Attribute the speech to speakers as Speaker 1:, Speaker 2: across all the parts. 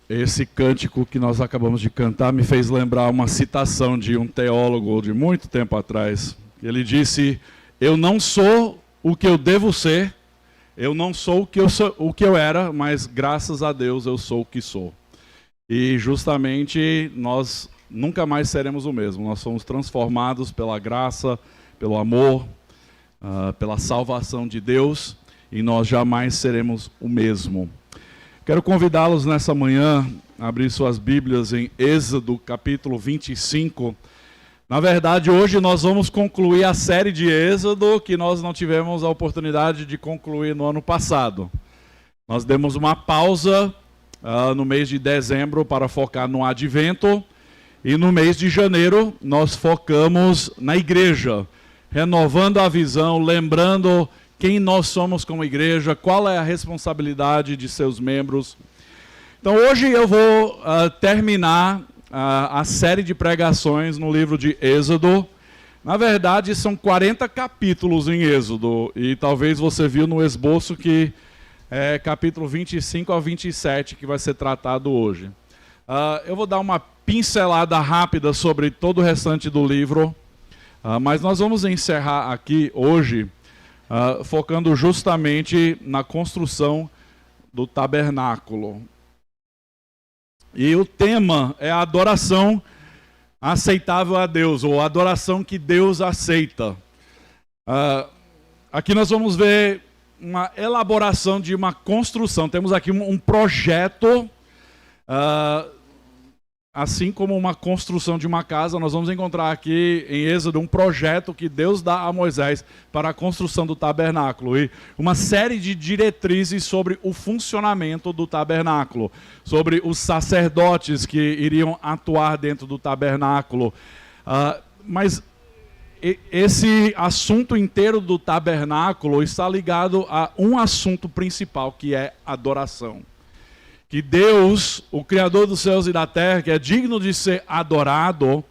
Speaker 1: Esse cântico que nós acabamos de cantar me fez lembrar uma citação de um teólogo de muito tempo atrás. Ele disse: eu não sou o que eu devo ser, eu não sou o que eu era, mas graças a Deus eu sou o que sou. E justamente nós nunca mais seremos o mesmo. Nós somos transformados pela graça, pelo amor, pela salvação de Deus, e nós jamais seremos o mesmo. Quero convidá-los nessa manhã a abrir suas Bíblias em Êxodo, capítulo 25. Na verdade, hoje nós vamos concluir a série de Êxodo que nós não tivemos a oportunidade de concluir no ano passado. Nós demos uma pausa no mês de dezembro para focar no Advento, e no mês de janeiro nós focamos na igreja, renovando a visão, lembrando quem nós somos como igreja, qual é a responsabilidade de seus membros. Então hoje eu vou terminar a série de pregações no livro de Êxodo. Na verdade são 40 capítulos em Êxodo, e talvez você viu no esboço que é capítulo 25 a 27 que vai ser tratado hoje. Eu vou dar uma pincelada rápida sobre todo o restante do livro, mas nós vamos encerrar aqui hoje focando justamente na construção do tabernáculo. E o tema é a adoração aceitável a Deus, ou a adoração que Deus aceita. Aqui nós vamos ver uma elaboração de uma construção. Temos aqui um projeto, assim como uma construção de uma casa. Nós vamos encontrar aqui em Êxodo um projeto que Deus dá a Moisés para a construção do tabernáculo, e uma série de diretrizes sobre o funcionamento do tabernáculo, sobre os sacerdotes que iriam atuar dentro do tabernáculo. Mas esse assunto inteiro do tabernáculo está ligado a um assunto principal, que é adoração. Que Deus, o Criador dos céus e da terra, que é digno de ser adorado,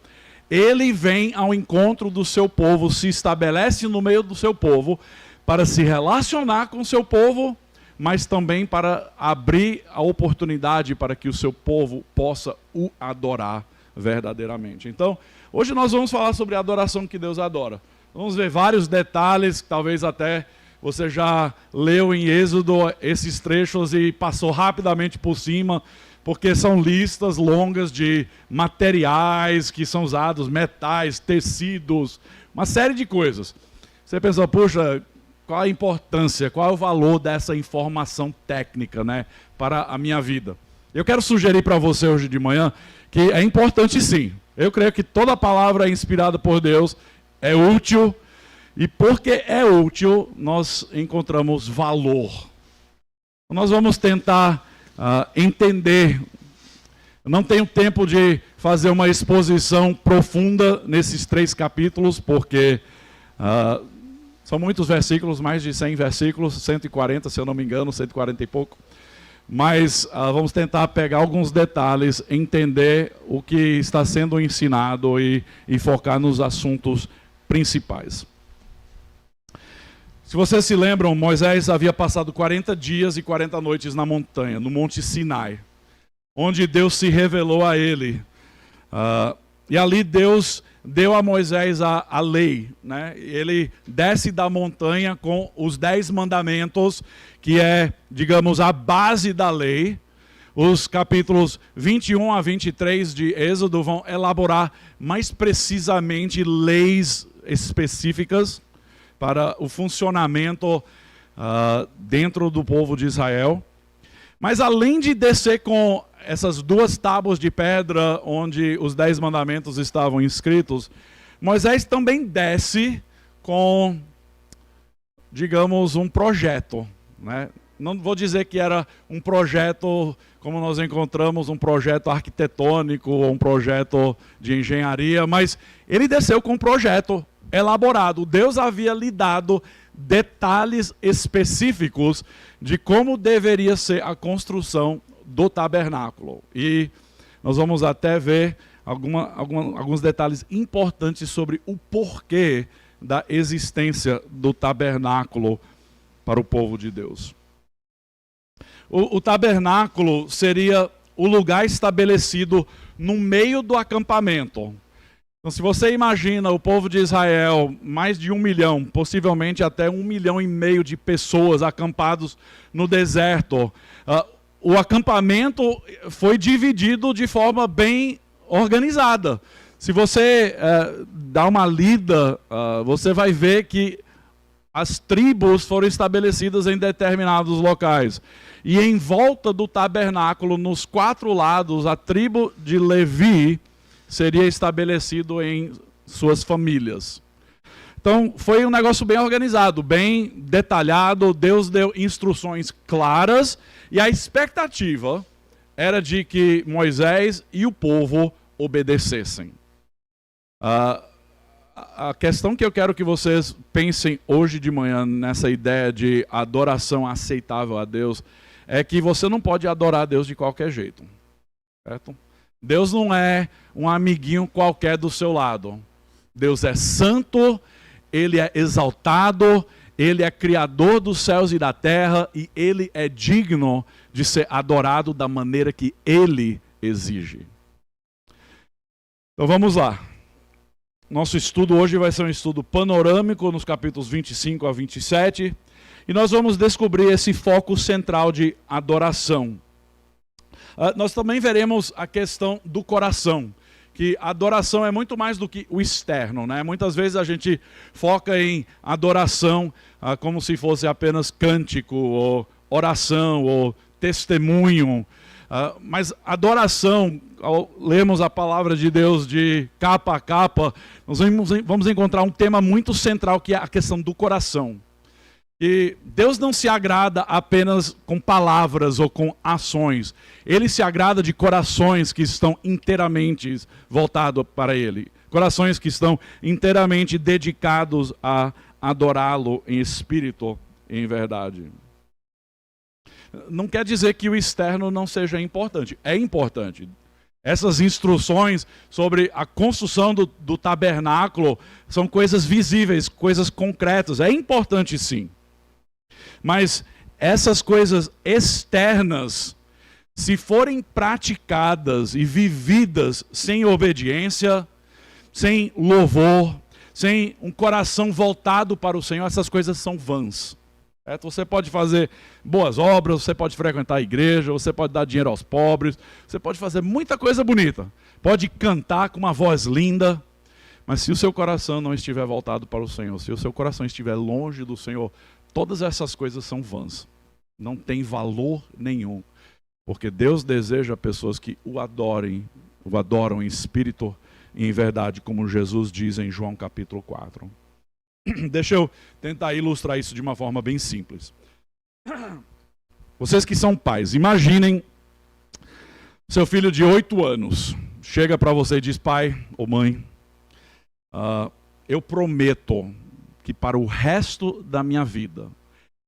Speaker 1: Ele vem ao encontro do seu povo, se estabelece no meio do seu povo, para se relacionar com o seu povo, mas também para abrir a oportunidade para que o seu povo possa o adorar verdadeiramente. Então, hoje nós vamos falar sobre a adoração que Deus adora. Vamos ver vários detalhes, que talvez até você já leu em Êxodo esses trechos e passou rapidamente por cima, porque são listas longas de materiais que são usados, metais, tecidos, uma série de coisas. Você pensou, puxa, qual a importância, qual é o valor dessa informação técnica, né, para a minha vida? Eu quero sugerir para você hoje de manhã que é importante sim. Eu creio que toda palavra inspirada por Deus é útil. E porque é útil, nós encontramos valor. Nós vamos tentar entender. Eu não tenho tempo de fazer uma exposição profunda nesses 3 capítulos, porque são muitos versículos, mais de 100 versículos, 140, se eu não me engano, 140 e pouco. Mas vamos tentar pegar alguns detalhes, entender o que está sendo ensinado e focar nos assuntos principais. Se vocês se lembram, Moisés havia passado 40 dias e 40 noites na montanha, no Monte Sinai, onde Deus se revelou a ele. E ali Deus deu a Moisés a lei, né? Ele desce da montanha com os 10 mandamentos, que é, digamos, a base da lei. Os capítulos 21 a 23 de Êxodo vão elaborar mais precisamente leis específicas para o funcionamento dentro do povo de Israel. Mas além de descer com essas 2 tábuas de pedra onde os 10 mandamentos estavam inscritos, Moisés também desce com, digamos, um projeto, né? Não vou dizer que era um projeto como nós encontramos, um projeto arquitetônico ou um projeto de engenharia, mas ele desceu com um projeto elaborado. Deus havia lhe dado detalhes específicos de como deveria ser a construção do tabernáculo. E nós vamos até ver alguns detalhes importantes sobre o porquê da existência do tabernáculo para o povo de Deus. O tabernáculo seria o lugar estabelecido no meio do acampamento. Então, se você imagina o povo de Israel, mais de 1 milhão, possivelmente até 1,5 milhão de pessoas acampados no deserto, o acampamento foi dividido de forma bem organizada. Se você dá uma lida, você vai ver que as tribos foram estabelecidas em determinados locais. E em volta do tabernáculo, nos 4 lados, a tribo de Levi seria estabelecido em suas famílias. Então, foi um negócio bem organizado, bem detalhado. Deus deu instruções claras e a expectativa era de que Moisés e o povo obedecessem. A questão que eu quero que vocês pensem hoje de manhã nessa ideia de adoração aceitável a Deus é que você não pode adorar a Deus de qualquer jeito, certo? Deus não é um amiguinho qualquer do seu lado. Deus é santo, Ele é exaltado, Ele é criador dos céus e da terra e Ele é digno de ser adorado da maneira que Ele exige. Então vamos lá. Nosso estudo hoje vai ser um estudo panorâmico nos capítulos 25 a 27 e nós vamos descobrir esse foco central de adoração. Nós também veremos a questão do coração, que a adoração é muito mais do que o externo, né? Muitas vezes a gente foca em adoração como se fosse apenas cântico, ou oração, ou testemunho. Mas adoração, ao lermos a palavra de Deus de capa a capa, nós vamos encontrar um tema muito central, que é a questão do coração. E Deus não se agrada apenas com palavras ou com ações. Ele se agrada de corações que estão inteiramente voltados para Ele. Corações que estão inteiramente dedicados a adorá-lo em espírito e em verdade. Não quer dizer que o externo não seja importante. É importante. Essas instruções sobre a construção do tabernáculo são coisas visíveis, coisas concretas. É importante sim. Mas essas coisas externas, se forem praticadas e vividas sem obediência, sem louvor, sem um coração voltado para o Senhor, essas coisas são vãs. Você pode fazer boas obras, você pode frequentar a igreja, você pode dar dinheiro aos pobres, você pode fazer muita coisa bonita, pode cantar com uma voz linda, mas se o seu coração não estiver voltado para o Senhor, se o seu coração estiver longe do Senhor, todas essas coisas são vãs, não tem valor nenhum, porque Deus deseja pessoas que o adoram em espírito e em verdade, como Jesus diz em João capítulo 4. Deixa eu tentar ilustrar isso de uma forma bem simples. Vocês que são pais, imaginem seu filho de 8 anos, chega para você e diz: pai ou mãe, eu prometo que para o resto da minha vida,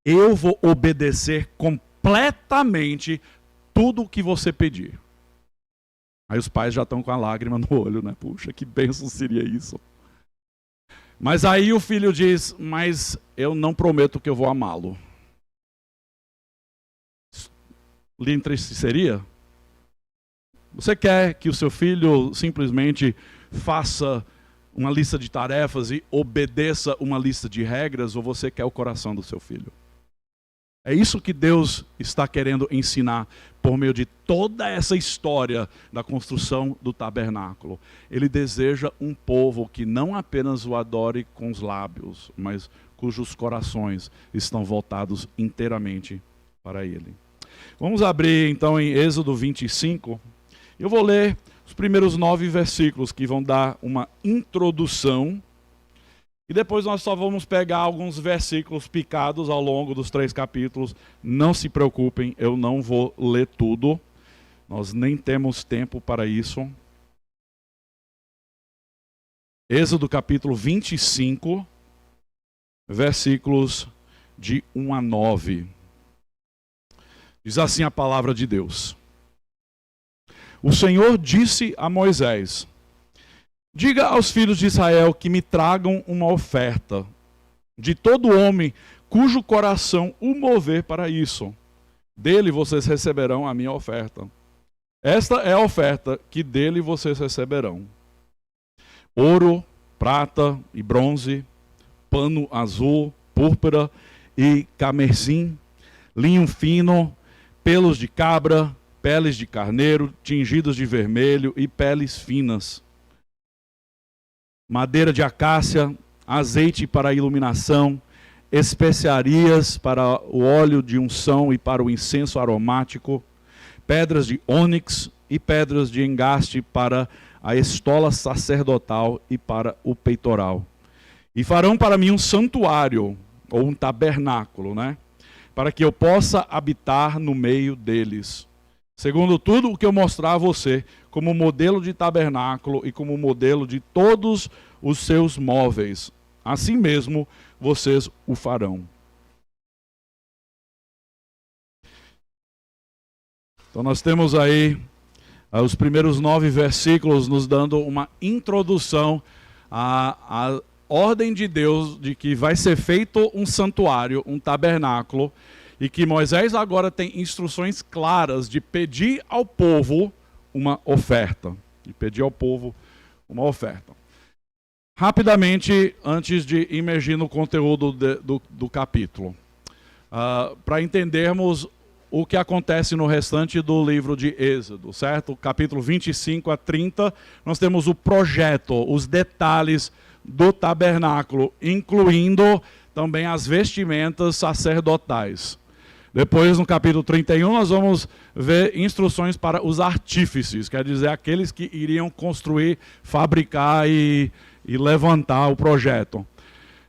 Speaker 1: eu vou obedecer completamente tudo o que você pedir. Aí os pais já estão com a lágrima no olho, né? Puxa, que bênção seria isso. Mas aí o filho diz: mas eu não prometo que eu vou amá-lo. Lhe entristeceria? Você quer que o seu filho simplesmente faça uma lista de tarefas e obedeça uma lista de regras, ou você quer o coração do seu filho? É isso que Deus está querendo ensinar por meio de toda essa história da construção do tabernáculo. Ele deseja um povo que não apenas o adore com os lábios, mas cujos corações estão voltados inteiramente para Ele. Vamos abrir então em Êxodo 25. Eu vou ler os primeiros 9 versículos que vão dar uma introdução. E depois nós só vamos pegar alguns versículos picados ao longo dos 3 capítulos. Não se preocupem, eu não vou ler tudo. Nós nem temos tempo para isso. Êxodo capítulo 25, versículos de 1 a 9. Diz assim a palavra de Deus. O Senhor disse a Moisés: diga aos filhos de Israel que me tragam uma oferta de todo homem cujo coração o mover para isso. Dele vocês receberão a minha oferta. Esta é a oferta que dele vocês receberão: ouro, prata e bronze, pano azul, púrpura e carmesim, linho fino, pelos de cabra, peles de carneiro, tingidos de vermelho e peles finas, madeira de acácia, azeite para a iluminação, especiarias para o óleo de unção e para o incenso aromático, pedras de ônix e pedras de engaste para a estola sacerdotal e para o peitoral. E farão para mim um santuário, ou um tabernáculo, né? Para que eu possa habitar no meio deles. Segundo tudo o que eu mostrar a você, como modelo de tabernáculo e como modelo de todos os seus móveis. Assim mesmo, vocês o farão. Então nós temos aí os primeiros 9 versículos nos dando uma introdução à ordem de Deus de que vai ser feito um santuário, um tabernáculo, e que Moisés agora tem instruções claras de pedir ao povo uma oferta. De pedir ao povo uma oferta. Rapidamente, antes de imergir no conteúdo do capítulo, para entendermos o que acontece no restante do livro de Êxodo, certo? Capítulo 25 a 30, nós temos o projeto, os detalhes do tabernáculo, incluindo também as vestimentas sacerdotais. Depois, no capítulo 31, nós vamos ver instruções para os artífices, quer dizer, aqueles que iriam construir, fabricar e levantar o projeto.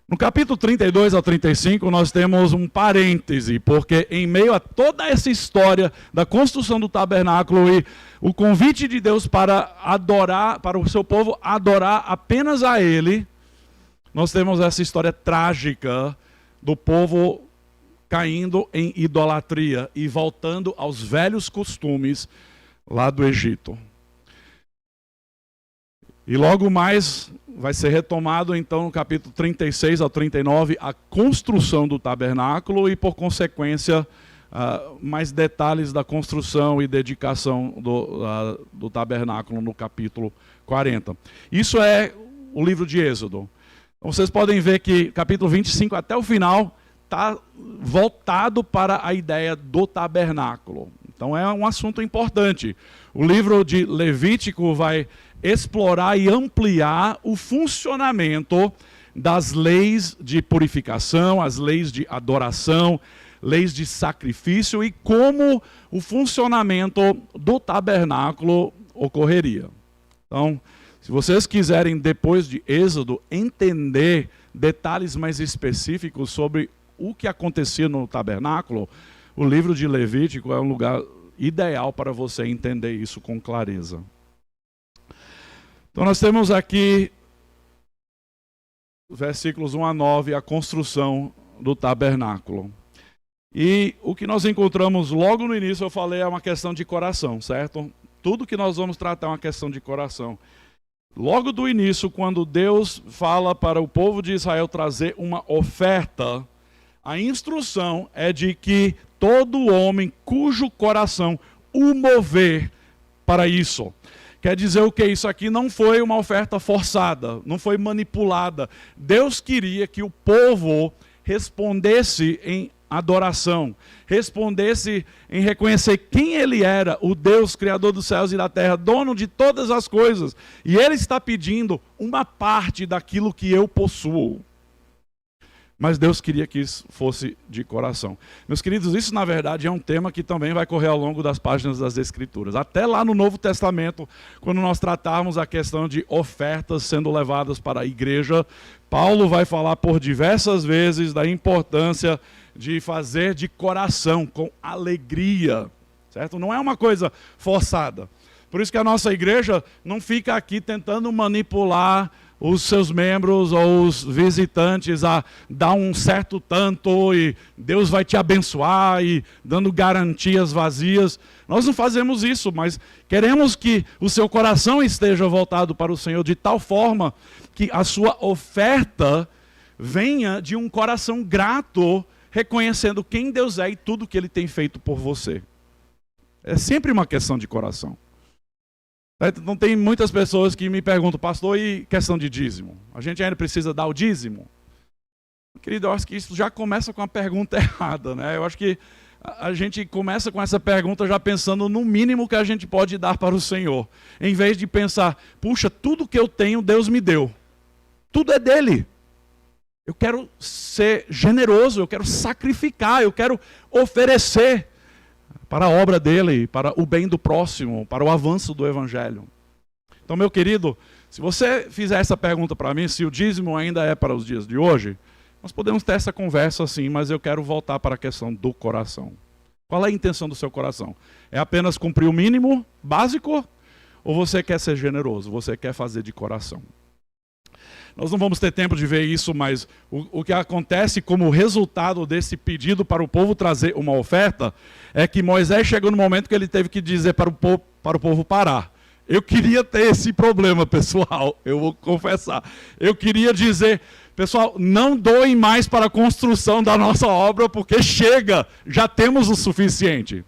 Speaker 1: No capítulo 32 ao 35, nós temos um parêntese, porque em meio a toda essa história da construção do tabernáculo e o convite de Deus para adorar, para o seu povo adorar apenas a Ele, nós temos essa história trágica do povo caindo em idolatria e voltando aos velhos costumes lá do Egito. E logo mais vai ser retomado, então, no capítulo 36 ao 39, a construção do tabernáculo e, por consequência, mais detalhes da construção e dedicação do tabernáculo no capítulo 40. Isso é o livro de Êxodo. Então, vocês podem ver que capítulo 25 até o final está voltado para a ideia do tabernáculo. Então é um assunto importante. O livro de Levítico vai explorar e ampliar o funcionamento das leis de purificação, as leis de adoração, leis de sacrifício e como o funcionamento do tabernáculo ocorreria. Então, se vocês quiserem, depois de Êxodo, entender detalhes mais específicos sobre o que acontecia no tabernáculo, o livro de Levítico é um lugar ideal para você entender isso com clareza. Então nós temos aqui, versículos 1 a 9, a construção do tabernáculo. E o que nós encontramos logo no início, eu falei, é uma questão de coração, certo? Tudo que nós vamos tratar é uma questão de coração. Logo do início, quando Deus fala para o povo de Israel trazer uma oferta, a instrução é de que todo homem cujo coração o mover para isso. Quer dizer o que? Isso aqui não foi uma oferta forçada, não foi manipulada. Deus queria que o povo respondesse em adoração, respondesse em reconhecer quem Ele era, o Deus Criador dos céus e da terra, dono de todas as coisas. E Ele está pedindo uma parte daquilo que eu possuo. Mas Deus queria que isso fosse de coração. Meus queridos, isso na verdade é um tema que também vai correr ao longo das páginas das Escrituras. Até lá no Novo Testamento, quando nós tratarmos a questão de ofertas sendo levadas para a igreja, Paulo vai falar por diversas vezes da importância de fazer de coração, com alegria, certo? Não é uma coisa forçada. Por isso que a nossa igreja não fica aqui tentando manipular os seus membros ou os visitantes a dar um certo tanto e Deus vai te abençoar e dando garantias vazias. Nós não fazemos isso, mas queremos que o seu coração esteja voltado para o Senhor de tal forma que a sua oferta venha de um coração grato, reconhecendo quem Deus é e tudo que Ele tem feito por você. É sempre uma questão de coração. Então tem muitas pessoas que me perguntam, pastor, e questão de dízimo? A gente ainda precisa dar o dízimo? Querido, eu acho que isso já começa com a pergunta errada, né? Eu acho que a gente começa com essa pergunta já pensando no mínimo que a gente pode dar para o Senhor. Em vez de pensar, puxa, tudo que eu tenho, Deus me deu. Tudo é dele. Eu quero ser generoso, eu quero sacrificar, eu quero oferecer para a obra dele, para o bem do próximo, para o avanço do evangelho. Então, meu querido, se você fizer essa pergunta para mim, se o dízimo ainda é para os dias de hoje, nós podemos ter essa conversa assim, mas eu quero voltar para a questão do coração. Qual é a intenção do seu coração? É apenas cumprir o mínimo básico? Ou você quer ser generoso? Você quer fazer de coração? Nós não vamos ter tempo de ver isso, mas o que acontece como resultado desse pedido para o povo trazer uma oferta é que Moisés chegou no momento que ele teve que dizer para o povo parar. Eu queria ter esse problema, pessoal, eu vou confessar. Eu queria dizer, pessoal, não doem mais para a construção da nossa obra, porque chega, já temos o suficiente.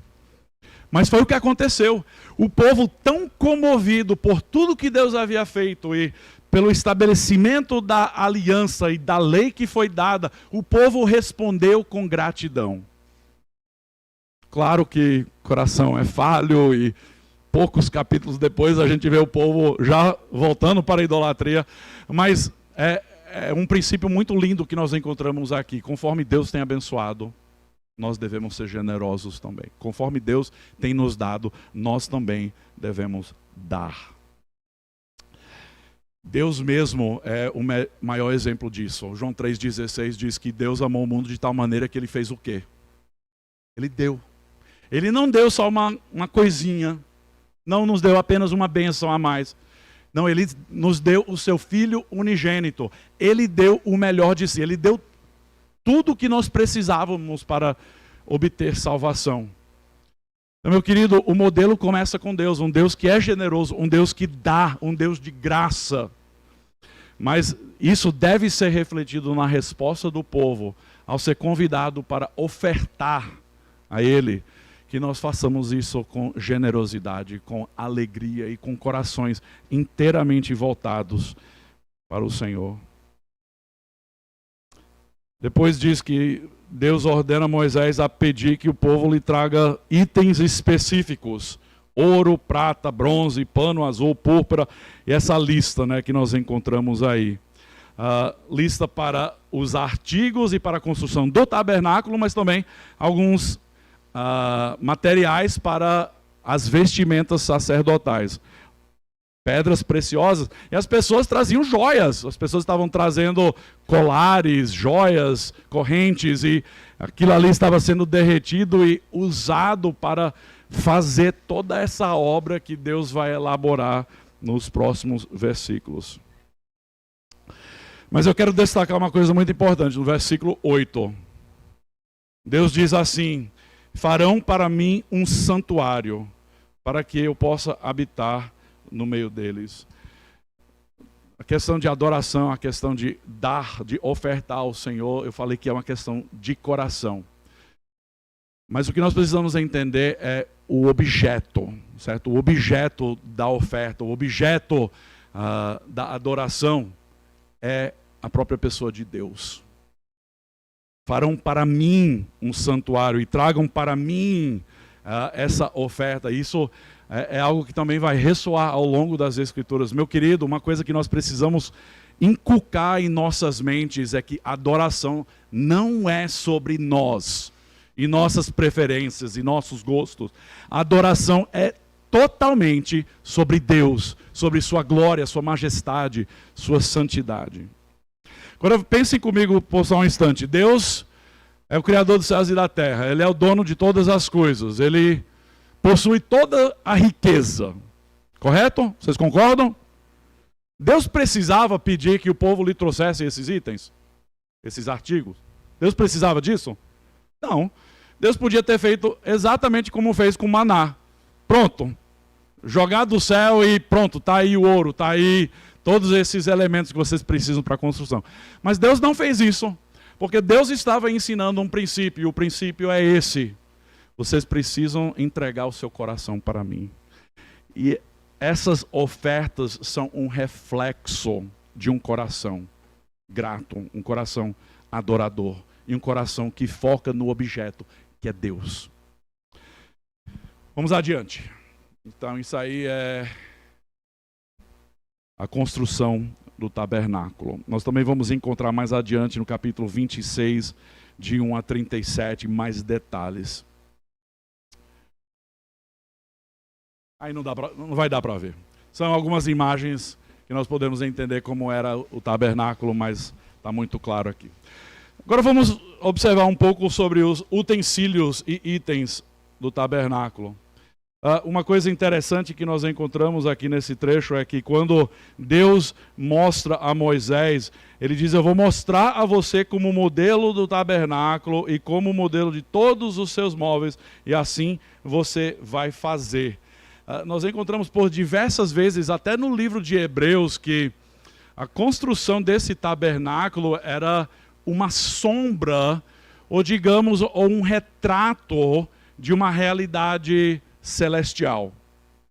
Speaker 1: Mas foi o que aconteceu. O povo tão comovido por tudo que Deus havia feito e pelo estabelecimento da aliança e da lei que foi dada, o povo respondeu com gratidão. Claro que o coração é falho e poucos capítulos depois a gente vê o povo já voltando para a idolatria, mas é um princípio muito lindo que nós encontramos aqui. Conforme Deus tem abençoado, nós devemos ser generosos também. Conforme Deus tem nos dado, nós também devemos dar. Deus mesmo é o maior exemplo disso. João 3,16 diz que Deus amou o mundo de tal maneira que ele fez o quê? Ele deu. Ele não deu só uma coisinha, não nos deu apenas uma bênção a mais. Não, ele nos deu o seu Filho unigênito. Ele deu o melhor de si. Ele deu tudo o que nós precisávamos para obter salvação. Então, meu querido, o modelo começa com Deus. Um Deus que é generoso, um Deus que dá, um Deus de graça. Mas isso deve ser refletido na resposta do povo ao ser convidado para ofertar a Ele. Que nós façamos isso com generosidade, com alegria e com corações inteiramente voltados para o Senhor. Depois diz que Deus ordena a Moisés a pedir que o povo lhe traga itens específicos. Ouro, prata, bronze, pano azul, púrpura. E essa lista, né, que nós encontramos aí. Lista para os artigos e para a construção do tabernáculo, mas também alguns materiais para as vestimentas sacerdotais. Pedras preciosas. E as pessoas traziam joias. As pessoas estavam trazendo colares, joias, correntes. E aquilo ali estava sendo derretido e usado para fazer toda essa obra que Deus vai elaborar nos próximos versículos. Mas eu quero destacar uma coisa muito importante. No versículo 8. Deus diz assim: farão para mim um santuário, para que eu possa habitar no meio deles. A questão de adoração, a questão de dar, de ofertar ao Senhor, eu falei que é uma questão de coração. Mas o que nós precisamos entender é o objeto, certo? O objeto da oferta, o objeto da adoração é a própria pessoa de Deus. Farão para mim um santuário e tragam para mim essa oferta. Isso é algo que também vai ressoar ao longo das Escrituras. Meu querido, uma coisa que nós precisamos inculcar em nossas mentes é que adoração não é sobre nós e nossas preferências e nossos gostos. A adoração é totalmente sobre Deus, sobre sua glória, sua majestade, sua santidade. Agora pensem comigo por só um instante. Deus é o Criador dos céus e da terra. Ele é o dono de todas as coisas. Ele possui toda a riqueza. Correto? Vocês concordam? Deus precisava pedir que o povo lhe trouxesse esses itens? Esses artigos? Deus precisava disso? Não. Deus podia ter feito exatamente como fez com o maná. Pronto. Jogar do céu e pronto, está aí o ouro, está aí todos esses elementos que vocês precisam para a construção. Mas Deus não fez isso, porque Deus estava ensinando um princípio, e o princípio é esse: vocês precisam entregar o seu coração para mim. E essas ofertas são um reflexo de um coração grato, um coração adorador e um coração que foca no objeto, que é Deus. Vamos adiante. Então isso aí é a construção do tabernáculo. Nós também vamos encontrar mais adiante no capítulo 26, de 1 a 37, mais detalhes. Aí não vai dar para ver. São algumas imagens que nós podemos entender como era o tabernáculo, mas está muito claro aqui. Agora vamos observar um pouco sobre os utensílios e itens do tabernáculo. Uma coisa interessante que nós encontramos aqui nesse trecho é que quando Deus mostra a Moisés, ele diz: eu vou mostrar a você como modelo do tabernáculo e como modelo de todos os seus móveis, e assim você vai fazer. Nós encontramos por diversas vezes, até no livro de Hebreus, que a construção desse tabernáculo era uma sombra, ou digamos, ou um retrato de uma realidade celestial.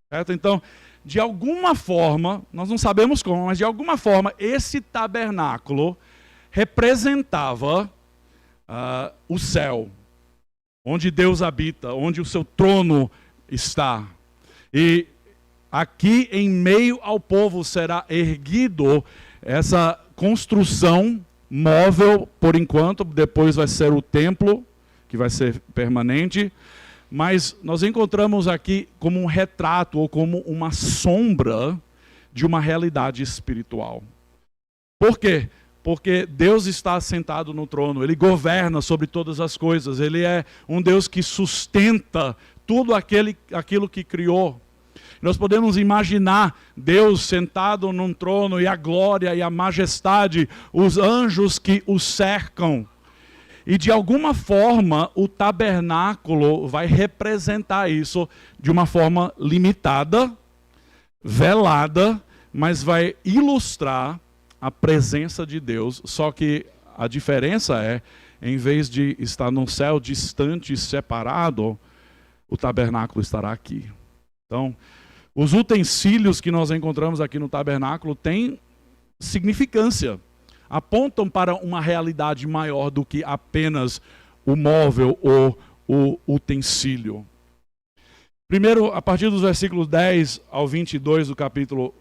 Speaker 1: Certo? Então, de alguma forma, nós não sabemos como, mas de alguma forma, esse tabernáculo representava o céu, onde Deus habita, onde o seu trono está. E aqui em meio ao povo será erguido essa construção móvel por enquanto, depois vai ser o templo, que vai ser permanente, mas nós encontramos aqui como um retrato ou como uma sombra de uma realidade espiritual. Por quê? Porque Deus está assentado no trono, Ele governa sobre todas as coisas, Ele é um Deus que sustenta tudo aquilo que criou. Nós podemos imaginar Deus sentado num trono e a glória e a majestade, os anjos que o cercam. E de alguma forma o tabernáculo vai representar isso de uma forma limitada, velada, mas vai ilustrar a presença de Deus. Só que a diferença é, em vez de estar num céu distante e separado, o tabernáculo estará aqui. Então, os utensílios que nós encontramos aqui no tabernáculo têm significância, apontam para uma realidade maior do que apenas o móvel ou o utensílio. Primeiro, a partir dos versículos 10 ao 22 do capítulo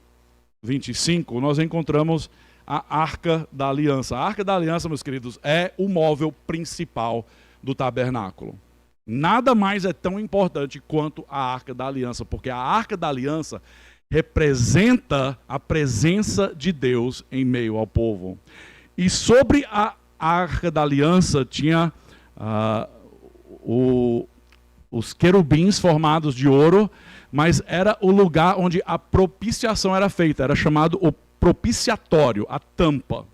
Speaker 1: 25, nós encontramos a Arca da Aliança. A Arca da Aliança, meus queridos, é o móvel principal do tabernáculo. Nada mais é tão importante quanto a Arca da Aliança, porque a Arca da Aliança representa a presença de Deus em meio ao povo. E sobre a Arca da Aliança tinha os querubins formados de ouro, mas era o lugar onde a propiciação era feita, era chamado o propiciatório, a tampa,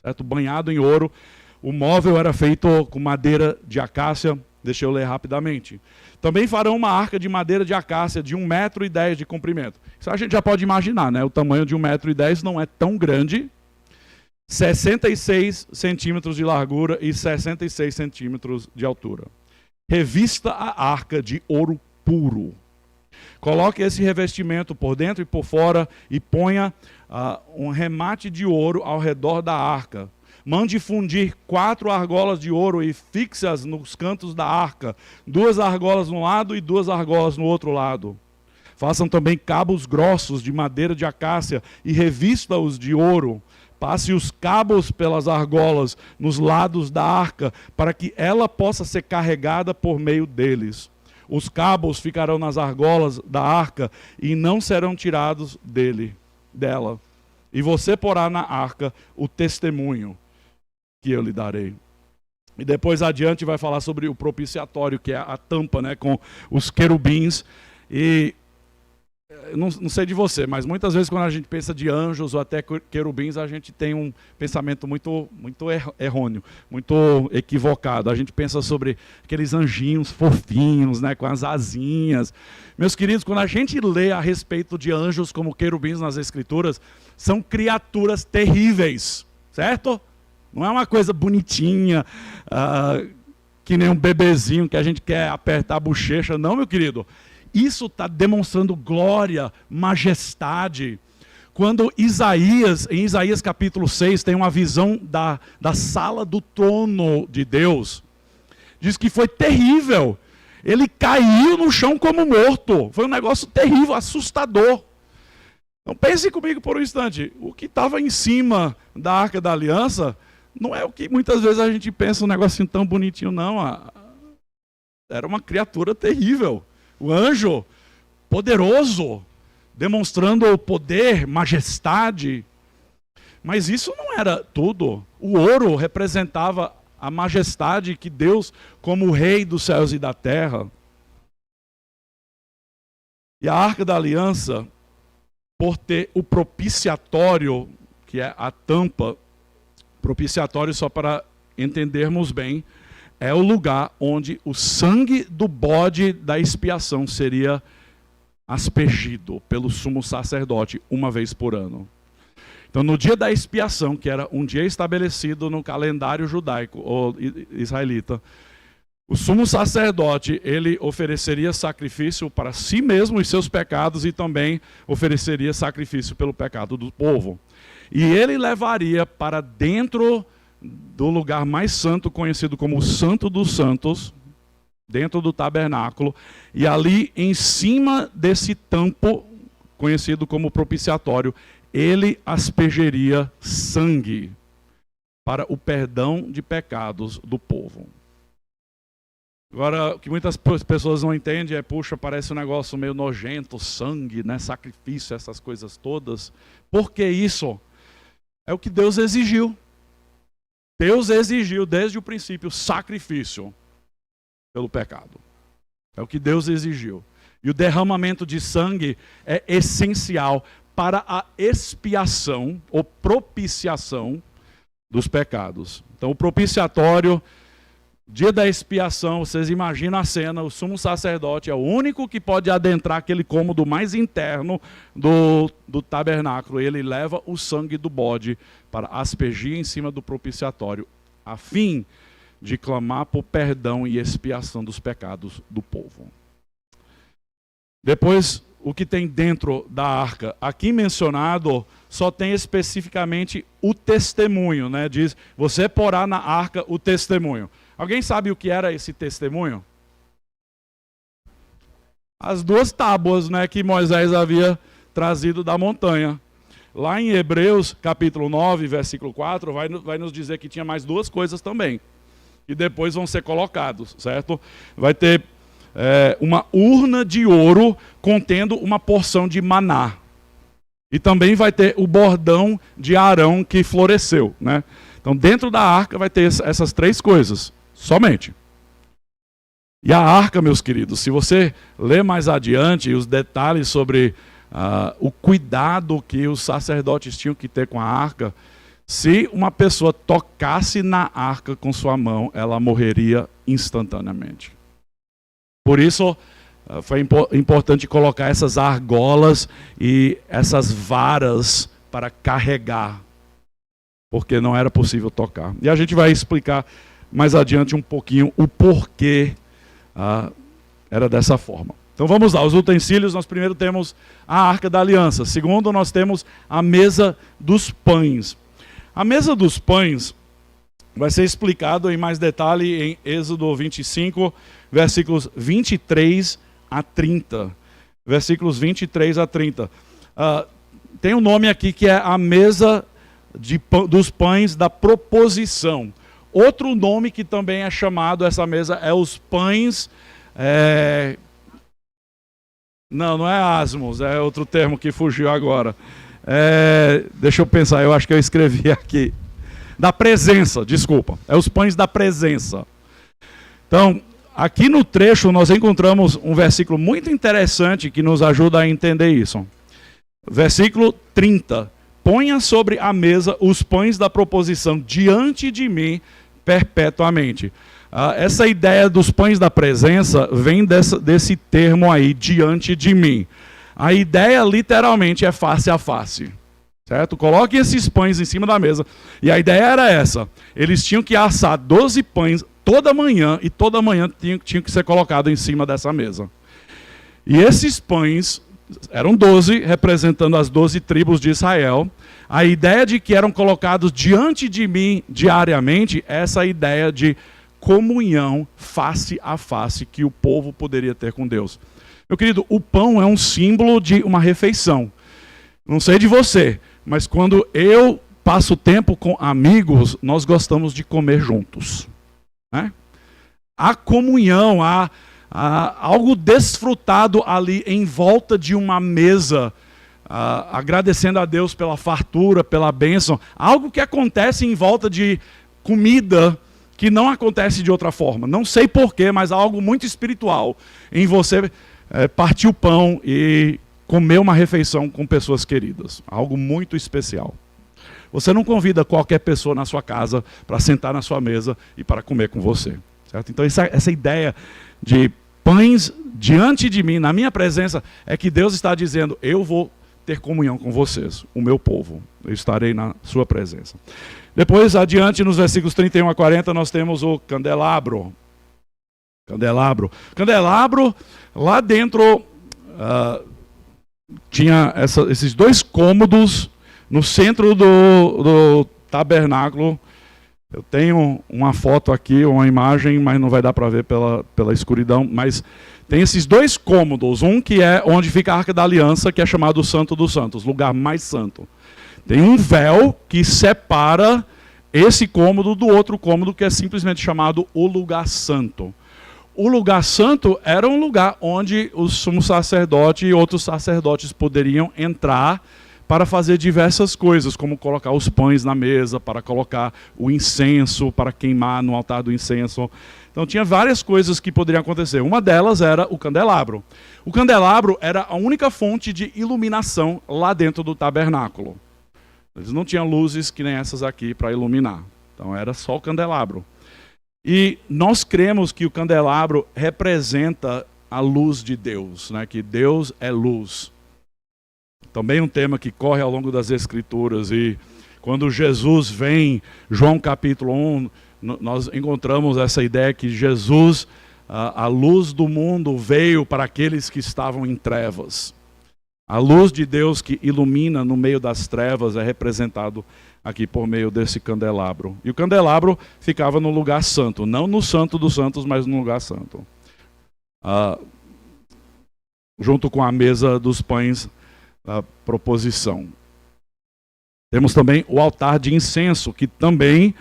Speaker 1: certo? Banhado em ouro. O móvel era feito com madeira de acácia. Deixa eu ler rapidamente. Também farão uma arca de madeira de acácia de 1,10 m de comprimento. Isso a gente já pode imaginar, né? O tamanho de 1,10 m não é tão grande. 66 centímetros de largura e 66 centímetros de altura. Revista a arca de ouro puro. Coloque esse revestimento por dentro e por fora e ponha um remate de ouro ao redor da arca. Mande fundir 4 argolas de ouro e fixe-as nos cantos da arca, 2 argolas no lado e 2 argolas no outro lado. Façam também cabos grossos de madeira de acácia e revista-os de ouro. Passe os cabos pelas argolas nos lados da arca, para que ela possa ser carregada por meio deles. Os cabos ficarão nas argolas da arca e não serão tirados dela. E você porá na arca o testemunho que eu lhe darei. E depois adiante vai falar sobre o propiciatório, que é a tampa, né, com os querubins. E não sei de você, mas muitas vezes quando a gente pensa de anjos ou até querubins, a gente tem um pensamento muito errôneo, muito equivocado. A gente pensa sobre aqueles anjinhos fofinhos, né, com as asinhas. Meus queridos, quando a gente lê a respeito de anjos como querubins nas Escrituras, são criaturas terríveis, certo? Não é uma coisa bonitinha, que nem um bebezinho que a gente quer apertar a bochecha. Não, meu querido. isso está demonstrando glória, majestade. Quando Isaías, em Isaías capítulo 6, tem uma visão da sala do trono de Deus, diz que foi terrível. Ele caiu no chão como morto. Foi um negócio terrível, assustador. Então pense comigo por um instante. O que estava em cima da Arca da Aliança não é o que muitas vezes a gente pensa, um negocinho tão bonitinho, não. Era uma criatura terrível. O anjo poderoso, demonstrando o poder, majestade. Mas isso não era tudo. O ouro representava a majestade que Deus, como o rei dos céus e da terra. E a Arca da Aliança, por ter o propiciatório, que é a tampa, propiciatório, só para entendermos bem, é o lugar onde o sangue do bode da expiação seria aspergido pelo sumo sacerdote uma vez por ano. Então, no dia da expiação, que era um dia estabelecido no calendário judaico ou israelita, o sumo sacerdote, ele ofereceria sacrifício para si mesmo e seus pecados e também ofereceria sacrifício pelo pecado do povo. E ele levaria para dentro do lugar mais santo, conhecido como o Santo dos Santos, dentro do tabernáculo, e ali em cima desse tampo, conhecido como propiciatório, ele aspergeria sangue para o perdão de pecados do povo. Agora, o que muitas pessoas não entendem é, puxa, parece um negócio meio nojento, sangue, né, sacrifício, essas coisas todas. Por que isso? É o que Deus exigiu. Deus exigiu desde o princípio sacrifício pelo pecado. É o que Deus exigiu. E o derramamento de sangue é essencial para a expiação ou propiciação dos pecados. Então, o propiciatório, dia da expiação, vocês imaginam a cena, o sumo sacerdote é o único que pode adentrar aquele cômodo mais interno do tabernáculo. Ele leva o sangue do bode para aspergir em cima do propiciatório, a fim de clamar por perdão e expiação dos pecados do povo. Depois, o que tem dentro da arca? Aqui mencionado, só tem especificamente o testemunho, né? Diz, você porá na arca o testemunho. Alguém sabe o que era esse testemunho? As duas tábuas, né, que Moisés havia trazido da montanha. Lá em Hebreus, capítulo 9, versículo 4, vai nos dizer que tinha mais duas coisas também. E depois vão ser colocados, certo? Vai ter uma urna de ouro contendo uma porção de maná. E também vai ter o bordão de Arão que floresceu, né? Então, dentro da arca vai ter essas três coisas, somente. E a arca, meus queridos, se você ler mais adiante os detalhes sobre o cuidado que os sacerdotes tinham que ter com a arca, se uma pessoa tocasse na arca com sua mão, ela morreria instantaneamente. Por isso, foi importante colocar essas argolas e essas varas para carregar, porque não era possível tocar. E a gente vai explicar mais adiante um pouquinho o porquê era dessa forma. Então vamos lá, os utensílios, nós primeiro temos a Arca da Aliança. Segundo, nós temos a mesa dos pães. A mesa dos pães vai ser explicado em mais detalhe em Êxodo 25, versículos 23 a 30. Versículos 23 a 30. Tem um nome aqui que é a mesa dos pães da proposição. Outro nome que também é chamado essa mesa é os pães... Não é asmos, é outro termo que fugiu agora. Deixa eu pensar, eu acho que eu escrevi aqui. Da presença, desculpa. É os pães da presença. Então, aqui no trecho nós encontramos um versículo muito interessante que nos ajuda a entender isso. Versículo 30. Ponha sobre a mesa os pães da proposição diante de mim perpetuamente. Essa ideia dos pães da presença vem desse termo aí, diante de mim. A ideia literalmente é face a face. Certo? Coloquem esses pães em cima da mesa. E a ideia era essa. Eles tinham que assar 12 pães toda manhã, e toda manhã tinham que ser colocado em cima dessa mesa. E esses pães eram 12, representando as 12 tribos de Israel. A ideia de que eram colocados diante de mim diariamente, essa ideia de comunhão face a face que o povo poderia ter com Deus. Meu querido, o pão é um símbolo de uma refeição. Não sei de você, mas quando eu passo tempo com amigos, nós gostamos de comer juntos, né? Há comunhão, há algo desfrutado ali em volta de uma mesa, agradecendo a Deus pela fartura, pela bênção. Algo que acontece em volta de comida que não acontece de outra forma. Não sei porquê, mas há algo muito espiritual em você partir o pão e comer uma refeição com pessoas queridas. Algo muito especial. Você não convida qualquer pessoa na sua casa para sentar na sua mesa e para comer com você. Certo? Então essa ideia de pães diante de mim, na minha presença, é que Deus está dizendo, eu vou ter comunhão com vocês, o meu povo. Eu estarei na sua presença. Depois, adiante, nos versículos 31 a 40, nós temos o candelabro. Candelabro, lá dentro tinha esses dois cômodos no centro do tabernáculo. Eu tenho uma foto aqui, uma imagem, mas não vai dar para ver pela escuridão. Mas tem esses dois cômodos. Um que é onde fica a Arca da Aliança, que é chamado o Santo dos Santos, lugar mais santo. Tem um véu que separa esse cômodo do outro cômodo, que é simplesmente chamado o lugar santo. O lugar santo era um lugar onde o sumo sacerdote e outros sacerdotes poderiam entrar para fazer diversas coisas, como colocar os pães na mesa, para colocar o incenso, para queimar no altar do incenso. Então tinha várias coisas que poderiam acontecer. Uma delas era o candelabro. O candelabro era a única fonte de iluminação lá dentro do tabernáculo. Eles não tinham luzes que nem essas aqui para iluminar. Então era só o candelabro. E nós cremos que o candelabro representa a luz de Deus, né? Que Deus é luz. Também um tema que corre ao longo das Escrituras. E quando Jesus vem, João capítulo 1, nós encontramos essa ideia que Jesus, a luz do mundo, veio para aqueles que estavam em trevas. A luz de Deus que ilumina no meio das trevas é representado aqui por meio desse candelabro. E o candelabro ficava no lugar santo, não no Santo dos Santos, mas no lugar santo. Junto com a mesa dos pães da proposição. Temos também o altar de incenso, que também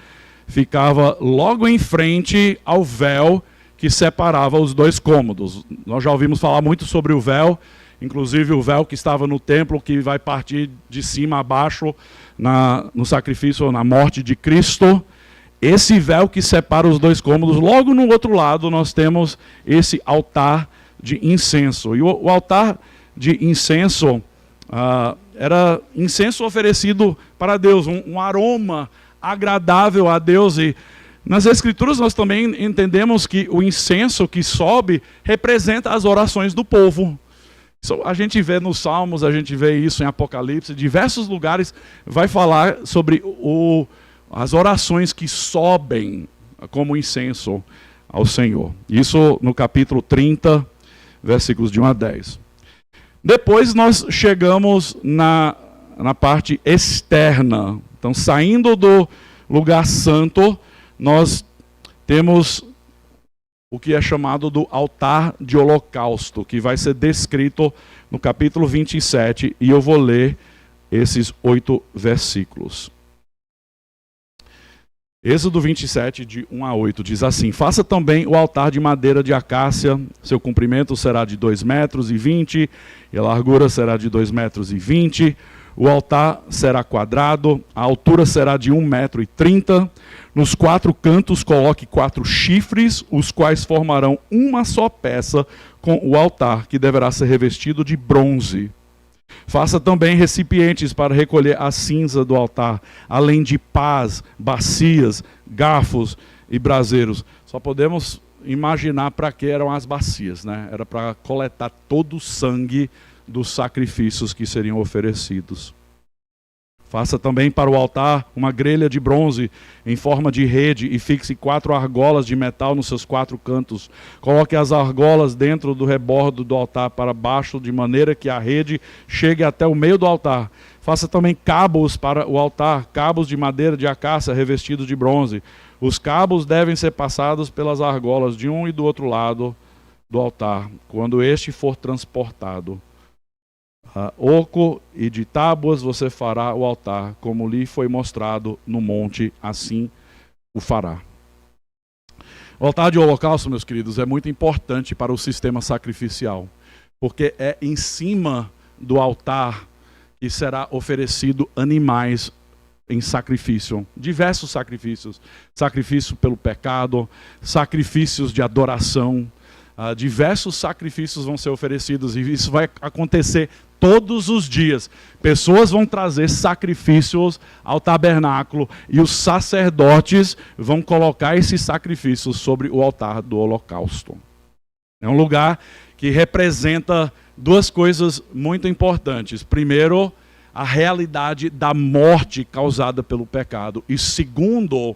Speaker 1: ficava logo em frente ao véu que separava os dois cômodos. Nós já ouvimos falar muito sobre o véu, inclusive o véu que estava no templo, que vai partir de cima a baixo no sacrifício, na morte de Cristo. Esse véu que separa os dois cômodos, logo no outro lado nós temos esse altar de incenso. E o altar de incenso era incenso oferecido para Deus, um aroma agradável a Deus. E nas Escrituras nós também entendemos que o incenso que sobe representa as orações do povo. A gente vê nos Salmos, a gente vê isso em Apocalipse, diversos lugares vai falar sobre as orações que sobem como incenso ao Senhor. Isso no capítulo 30, versículos de 1 a 10. Depois nós chegamos na parte externa. Então, saindo do lugar santo, nós temos o que é chamado do altar de holocausto, que vai ser descrito no capítulo 27, e eu vou ler esses 8 versículos. Êxodo 27, de 1 a 8, diz assim: faça também o altar de madeira de acácia, seu comprimento será de 2,20 metros, e a largura será de 2,20 metros. O altar será quadrado, a altura será de 1,30 metro. Nos 4 cantos coloque 4 chifres, os quais formarão uma só peça com o altar, que deverá ser revestido de bronze. Faça também recipientes para recolher a cinza do altar, além de pás, bacias, garfos e braseiros. Só podemos imaginar para que eram as bacias, né? Era para coletar todo o sangue dos sacrifícios que seriam oferecidos. Faça também para o altar uma grelha de bronze em forma de rede e fixe 4 argolas de metal nos seus 4 cantos. Coloque as argolas dentro do rebordo do altar para baixo, de maneira que a rede chegue até o meio do altar. Faça também cabos para o altar, cabos de madeira de acácia revestidos de bronze. Os cabos devem ser passados pelas argolas de um e do outro lado do altar, quando este for transportado. Oco e de tábuas você fará o altar, como lhe foi mostrado no monte, assim o fará. O altar de holocausto, meus queridos, é muito importante para o sistema sacrificial, porque é em cima do altar que será oferecido animais em sacrifício, diversos sacrifícios, sacrifício pelo pecado, sacrifícios de adoração, diversos sacrifícios vão ser oferecidos, e isso vai acontecer todos os dias. Pessoas vão trazer sacrifícios ao tabernáculo e os sacerdotes vão colocar esses sacrifícios sobre o altar do holocausto. É um lugar que representa 2 coisas muito importantes. Primeiro, a realidade da morte causada pelo pecado. E segundo,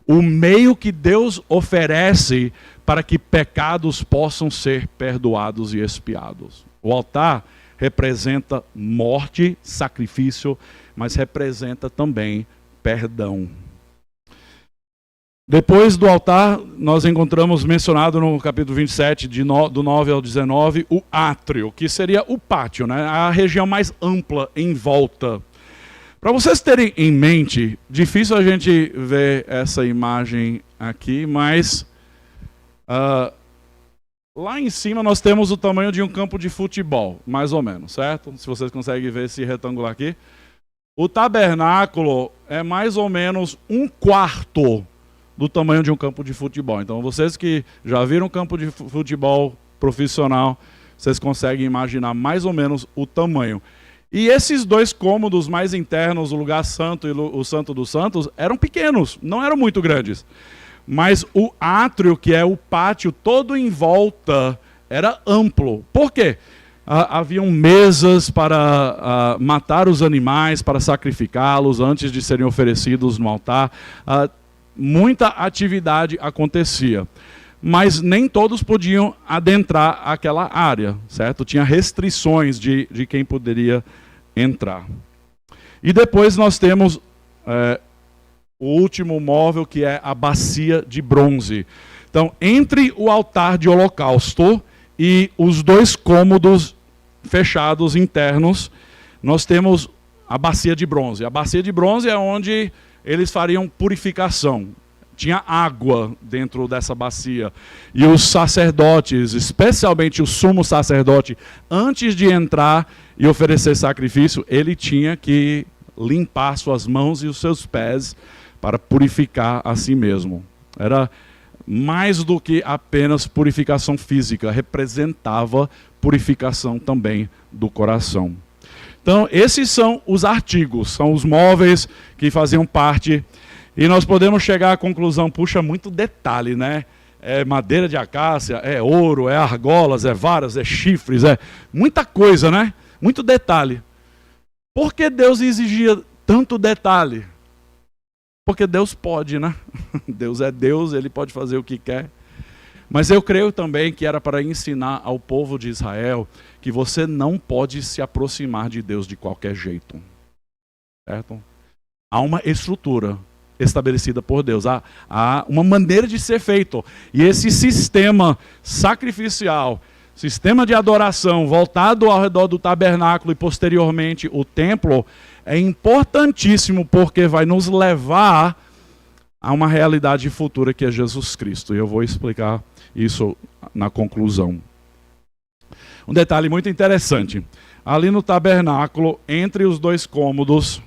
Speaker 1: o meio que Deus oferece para que pecados possam ser perdoados e expiados. O altar representa morte, sacrifício, mas representa também perdão. Depois do altar, nós encontramos mencionado no capítulo 27, do 9 ao 19, o átrio, que seria o pátio, né? A região mais ampla em volta. Para vocês terem em mente, difícil a gente ver essa imagem aqui, mas lá em cima nós temos o tamanho de um campo de futebol, mais ou menos, certo? Se vocês conseguem ver esse retangular aqui. O tabernáculo é mais ou menos 1/4 do tamanho de um campo de futebol. Então, vocês que já viram um campo de futebol profissional, vocês conseguem imaginar mais ou menos o tamanho. E esses 2 cômodos mais internos, o lugar santo e o santo dos santos, eram pequenos, não eram muito grandes. Mas o átrio, que é o pátio todo em volta, era amplo. Por quê? Haviam mesas para matar os animais, para sacrificá-los antes de serem oferecidos no altar. Muita atividade acontecia. Mas nem todos podiam adentrar aquela área, certo? Tinha restrições de quem poderia entrar. E depois nós temos o último móvel, que é a bacia de bronze. Então, entre o altar de holocausto e os 2 cômodos fechados internos, nós temos a bacia de bronze. A bacia de bronze é onde eles fariam purificação. Tinha água dentro dessa bacia. E os sacerdotes, especialmente o sumo sacerdote, antes de entrar e oferecer sacrifício, ele tinha que limpar suas mãos e os seus pés para purificar a si mesmo. Era mais do que apenas purificação física, representava purificação também do coração. Então, esses são os artigos, são os móveis que faziam parte. E nós podemos chegar à conclusão, puxa, muito detalhe, né? É madeira de acácia, é ouro, é argolas, é varas, é chifres, é muita coisa, né? Muito detalhe. Por que Deus exigia tanto detalhe? Porque Deus pode, né? Deus é Deus, Ele pode fazer o que quer. Mas eu creio também que era para ensinar ao povo de Israel que você não pode se aproximar de Deus de qualquer jeito. Certo? Há uma estrutura estabelecida por Deus. Há uma maneira de ser feito. E esse sistema sacrificial, sistema de adoração voltado ao redor do tabernáculo e posteriormente o templo, é importantíssimo porque vai nos levar a uma realidade futura que é Jesus Cristo. E eu vou explicar isso na conclusão. Um detalhe muito interessante. Ali no tabernáculo, entre os 2 cômodos,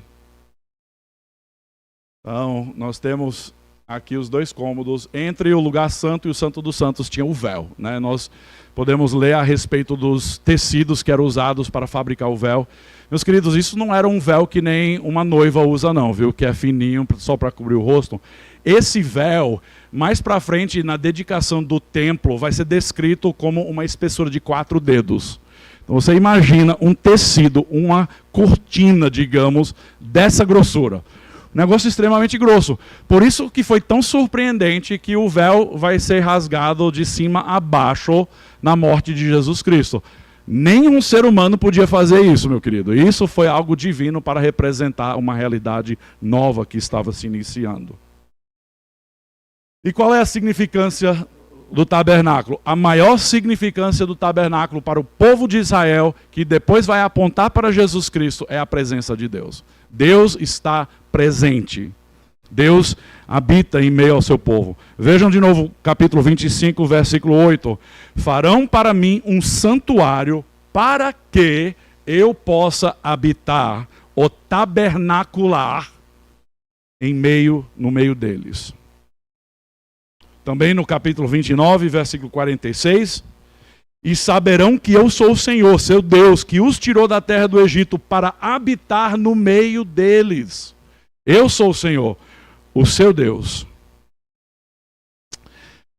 Speaker 1: então, nós temos aqui os 2 cômodos. Entre o lugar santo e o santo dos santos tinha o véu, né? Nós podemos ler a respeito dos tecidos que eram usados para fabricar o véu. Meus queridos, isso não era um véu que nem uma noiva usa não, viu? Que é fininho, só para cobrir o rosto. Esse véu, mais para frente, na dedicação do templo, vai ser descrito como uma espessura de 4 dedos. Então você imagina um tecido, uma cortina, digamos, dessa grossura. Um negócio extremamente grosso. Por isso que foi tão surpreendente que o véu vai ser rasgado de cima a baixo na morte de Jesus Cristo. Nenhum ser humano podia fazer isso, meu querido. Isso foi algo divino para representar uma realidade nova que estava se iniciando. E qual é a significância do tabernáculo? A maior significância do tabernáculo para o povo de Israel, que depois vai apontar para Jesus Cristo, é a presença de Deus. Deus está presente. Deus habita em meio ao seu povo. Vejam de novo capítulo 25, versículo 8. Farão para mim um santuário para que eu possa habitar ou tabernacular no meio deles. Também no capítulo 29, versículo 46. E saberão que eu sou o Senhor, seu Deus, que os tirou da terra do Egito para habitar no meio deles. Eu sou o Senhor, o seu Deus.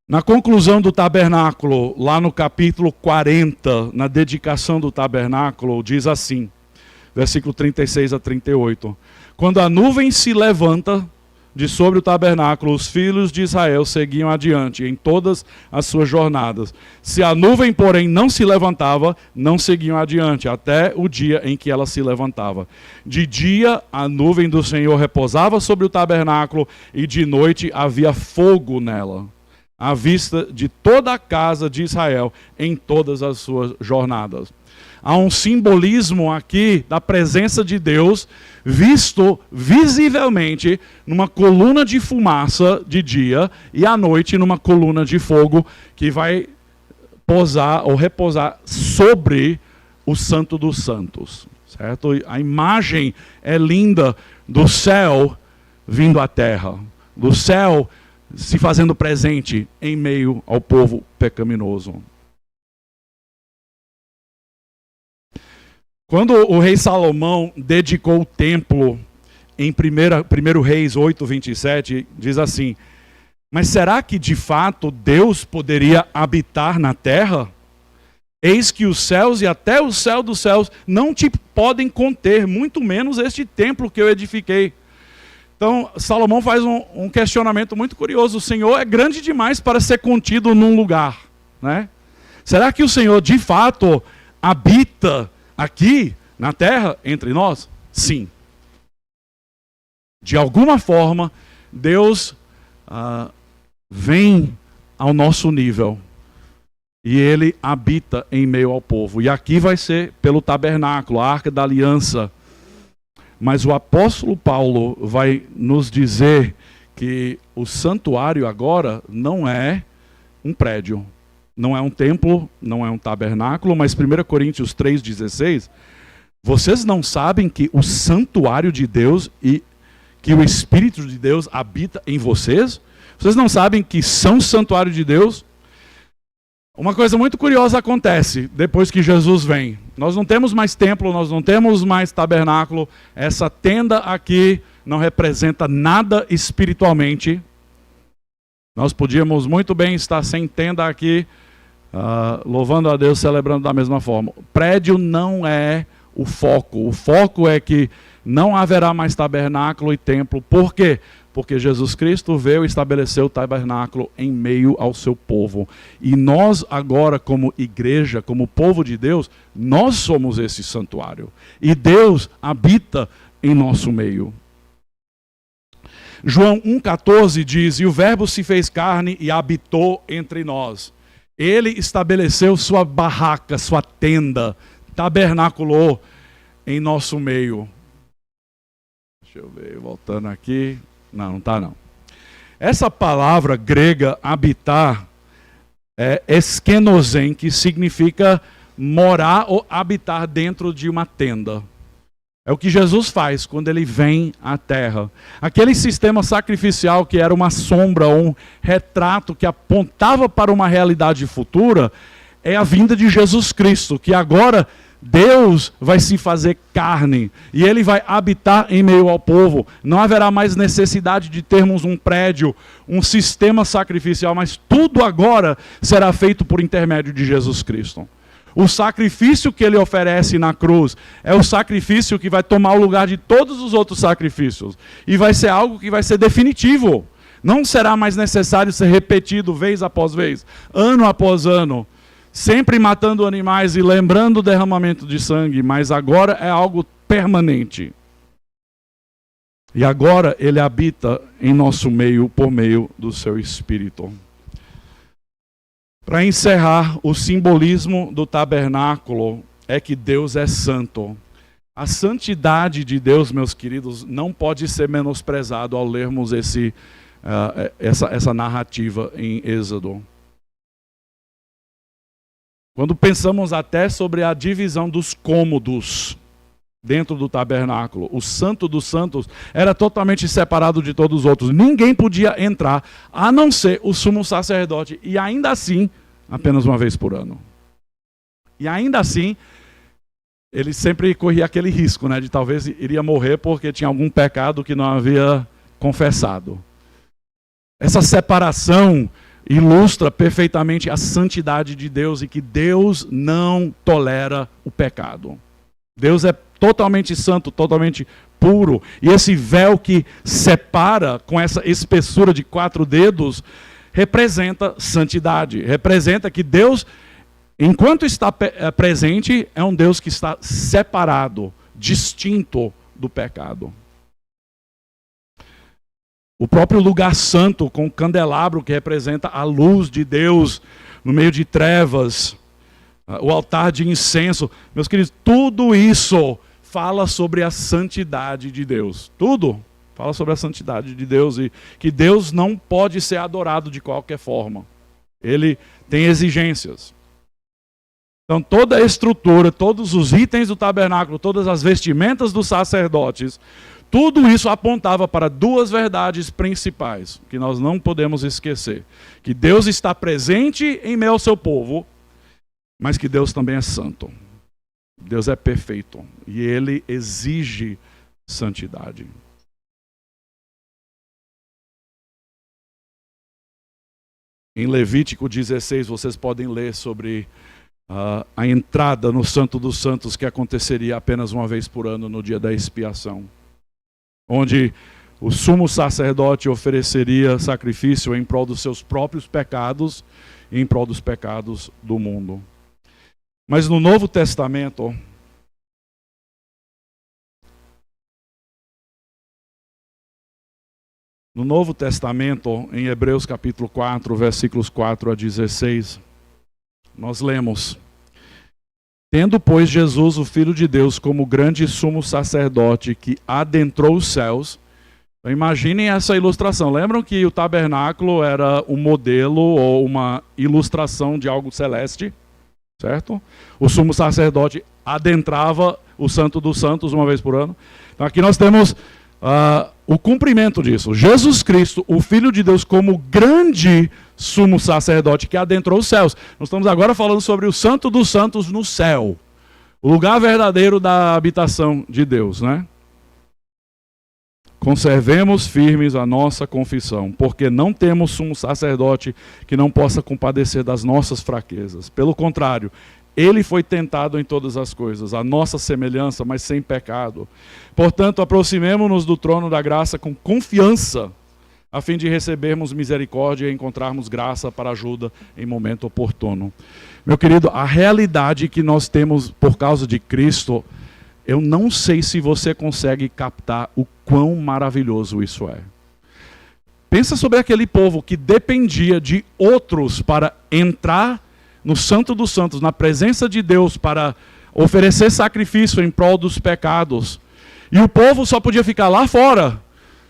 Speaker 1: Na conclusão do tabernáculo, lá no capítulo 40, na dedicação do tabernáculo, diz assim, versículo 36 a 38. Quando a nuvem se levanta de sobre o tabernáculo, os filhos de Israel seguiam adiante em todas as suas jornadas. Se a nuvem, porém, não se levantava, não seguiam adiante, até o dia em que ela se levantava. De dia, a nuvem do Senhor repousava sobre o tabernáculo, e de noite havia fogo nela, à vista de toda a casa de Israel, em todas as suas jornadas. Há um simbolismo aqui da presença de Deus, visto visivelmente numa coluna de fumaça de dia e à noite numa coluna de fogo que vai pousar ou repousar sobre o Santo dos Santos. Certo? A imagem é linda do céu vindo à terra, do céu se fazendo presente em meio ao povo pecaminoso. Quando o rei Salomão dedicou o templo em 1 Reis 8, 27, diz assim: mas será que de fato Deus poderia habitar na terra? Eis que os céus e até o céu dos céus não te podem conter, muito menos este templo que eu edifiquei. Então, Salomão faz um questionamento muito curioso. O Senhor é grande demais para ser contido num lugar, né? Será que o Senhor de fato habita aqui, na terra, entre nós? Sim. De alguma forma, Deus vem ao nosso nível. E Ele habita em meio ao povo. E aqui vai ser pelo tabernáculo, a Arca da Aliança. Mas o apóstolo Paulo vai nos dizer que o santuário agora não é um prédio. Não é um templo, não é um tabernáculo, mas 1 Coríntios 3,16, vocês não sabem que o santuário de Deus e que o Espírito de Deus habita em vocês? Vocês não sabem que são santuário de Deus? Uma coisa muito curiosa acontece depois que Jesus vem. Nós não temos mais templo, nós não temos mais tabernáculo. Essa tenda aqui não representa nada espiritualmente. Nós podíamos muito bem estar sem tenda aqui, louvando a Deus, celebrando da mesma forma. O prédio não é o foco. O foco é que não haverá mais tabernáculo e templo. Por quê? Porque Jesus Cristo veio e estabeleceu o tabernáculo em meio ao seu povo. E nós agora, como igreja, como povo de Deus, nós somos esse santuário. E Deus habita em nosso meio. João 1,14 diz: e o verbo se fez carne e habitou entre nós. Ele estabeleceu sua barraca, sua tenda, tabernaculou em nosso meio. Deixa eu ver, voltando aqui. Não está não. Essa palavra grega habitar é eskenosen, que significa morar ou habitar dentro de uma tenda. É o que Jesus faz quando ele vem à terra. Aquele sistema sacrificial que era uma sombra, um retrato que apontava para uma realidade futura, é a vinda de Jesus Cristo, que agora Deus vai se fazer carne e Ele vai habitar em meio ao povo. Não haverá mais necessidade de termos um prédio, um sistema sacrificial, mas tudo agora será feito por intermédio de Jesus Cristo. o sacrifício que ele oferece na cruz é o sacrifício que vai tomar o lugar de todos os outros sacrifícios. E vai ser algo que vai ser definitivo. Não será mais necessário ser repetido vez após vez, ano após ano, sempre matando animais e lembrando o derramamento de sangue, mas agora é algo permanente. E agora ele habita em nosso meio por meio do seu Espírito. Para encerrar, o simbolismo do tabernáculo é que Deus é santo. A santidade de Deus, meus queridos, não pode ser menosprezado ao lermos essa narrativa em Êxodo. Quando pensamos até sobre a divisão dos cômodos dentro do tabernáculo, o Santo dos Santos era totalmente separado de todos os outros. Ninguém podia entrar, a não ser o sumo sacerdote, e ainda assim, apenas uma vez por ano. E ainda assim, ele sempre corria aquele risco, né, de talvez iria morrer porque tinha algum pecado que não havia confessado. Essa separação ilustra perfeitamente a santidade de Deus e que Deus não tolera o pecado. Deus é totalmente santo, totalmente puro. E esse véu que separa com essa espessura de 4 dedos representa santidade. Representa que Deus, enquanto está presente, é um Deus que está separado, distinto do pecado. O próprio lugar santo, com o candelabro que representa a luz de Deus no meio de trevas, o altar de incenso. Meus queridos, tudo isso fala sobre a santidade de Deus. Tudo fala sobre a santidade de Deus e que Deus não pode ser adorado de qualquer forma. Ele tem exigências. Então toda a estrutura, todos os itens do tabernáculo, todas as vestimentas dos sacerdotes, tudo isso apontava para 2 verdades principais, que nós não podemos esquecer. Que Deus está presente em meio ao seu povo, mas que Deus também é santo. Deus é perfeito e Ele exige santidade. Em Levítico 16, vocês podem ler sobre a entrada no Santo dos Santos que aconteceria apenas uma vez por ano no dia da expiação, onde o sumo sacerdote ofereceria sacrifício em prol dos seus próprios pecados e em prol dos pecados do mundo. Mas no Novo Testamento, em Hebreus capítulo 4, versículos 4 a 16, nós lemos: Tendo, pois, Jesus, o Filho de Deus, como grande sumo sacerdote que adentrou os céus. Então, imaginem essa ilustração. Lembram que o tabernáculo era um modelo ou uma ilustração de algo celeste? Certo? O sumo sacerdote adentrava o Santo dos Santos uma vez por ano. Então aqui nós temos o cumprimento disso. Jesus Cristo, o Filho de Deus, como grande sumo sacerdote que adentrou os céus. Nós estamos agora falando sobre o Santo dos Santos no céu. O lugar verdadeiro da habitação de Deus, né? Conservemos firmes a nossa confissão, porque não temos sumo sacerdote que não possa compadecer das nossas fraquezas. Pelo contrário, ele foi tentado em todas as coisas, a nossa semelhança, mas sem pecado. Portanto, aproximemo-nos do trono da graça com confiança, a fim de recebermos misericórdia e encontrarmos graça para ajuda em momento oportuno. Meu querido, a realidade que nós temos por causa de Cristo, eu não sei se você consegue captar o quão maravilhoso isso é. Pensa sobre aquele povo que dependia de outros para entrar no Santo dos Santos, na presença de Deus, para oferecer sacrifício em prol dos pecados. E o povo só podia ficar lá fora,